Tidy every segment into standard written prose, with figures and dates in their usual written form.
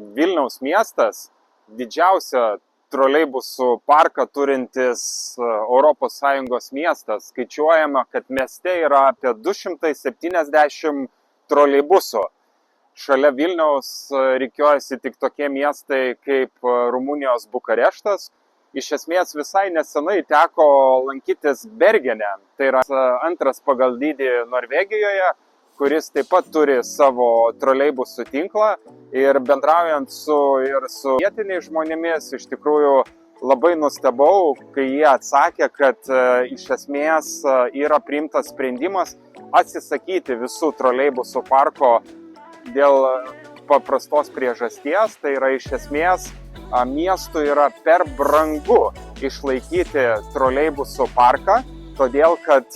Vilniaus miestas didžiausią troleibusų parką turintis ES miestas. Skaičiuojama, kad mieste yra apie 270 troleibusų. Šalia Vilniaus rikiuojasi tik tokie miestai kaip Rumunijos Bukareštas. Iš esmės visai nesenai teko lankytis Bergene, tai yra antras pagal dydį Norvegijoje, kuris taip pat turi savo troleibusų tinklą, ir bendraujant su vietiniais žmonėmis, iš tikrųjų labai nustebau, kai jie atsakė, kad iš esmės yra priimtas sprendimas atsisakyti visų troleibusų parko dėl paprastos priežasties. Tai yra iš esmės miestui yra per brangu išlaikyti troleibusų parką, todėl kad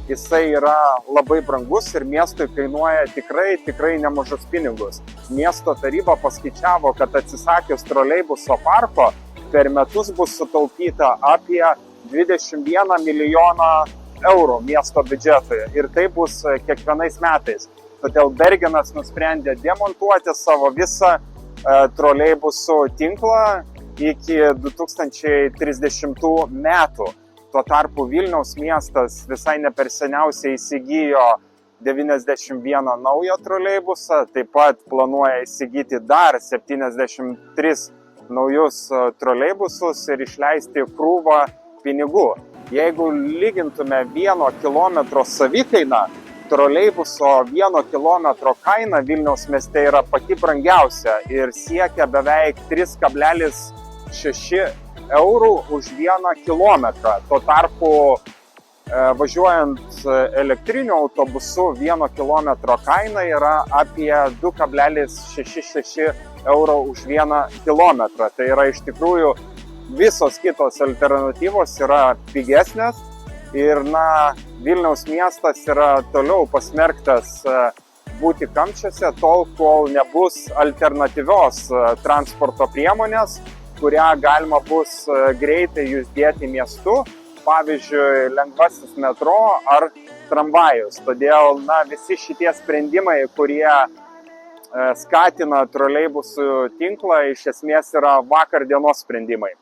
jisai yra labai brangus ir miestui kainuoja tikrai nemažus pinigus. Miesto taryba paskaičiavo, kad atsisakius troleibuso parko per metus bus sutaupyta apie 21 milijoną eurų miesto biudžetui, ir tai bus kiekvienais metais. Todėl Bergenas nusprendė demontuoti savo visą troleibusų tinklą iki 2030 metų. Tuo tarpu Vilniaus miestas visai neperseniausiai įsigijo 91 naują troleibusą, taip pat planuoja įsigyti dar 73 naujus troleibusus ir išleisti krūvą pinigų. Jeigu lygintume 1 kilometro savikainą, troleibuso 1 kilometro kaina Vilniaus mieste yra pati brangiausia ir siekia beveik 3,6 eurų už 1 kilometrą. Tuo tarpu važiuojant elektriniu autobusu 1 kilometro kaina yra apie 2,66 euro už 1 kilometrą. Tai yra iš tikrųjų visos kitos alternatyvos yra pigesnės ir Vilniaus miestas yra toliau pasmerktas būti kamščiuose tol, kol nebus alternatyvios transporto priemonės, kurią galima bus greitai judėti miestu, pavyzdžiui, lengvasis metro ar tramvajus. Todėl visi šitie sprendimai, kurie skatina troleibusų tinklą, iš esmės yra vakar dienos sprendimai.